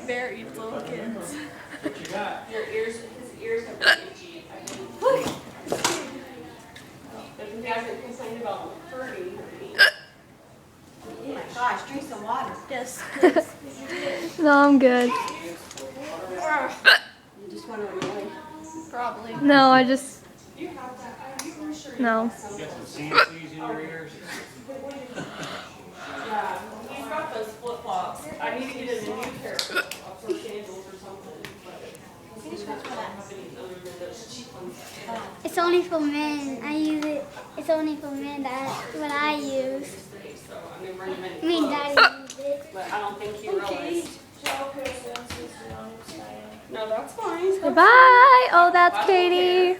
very little kids. What you got? His ears have been itchy. Look! But he hasn't complained about hurting. Oh my gosh, drink some water. Yes, please. No, I'm good. You just want to annoy. Probably. No, I just, You have that. I'm sure you no. You got some CNCs in your ears? Yeah, he's got those flip-flops. I need to get him a new pair of flip-flops or sandals or something. But he doesn't have any other than those cheap ones. It's only for men. I use it. It's only for men. That's what I use. So I never even I mean, Daddy used it. but I don't think he realized. No, that's fine. Goodbye. Oh, that's Katie.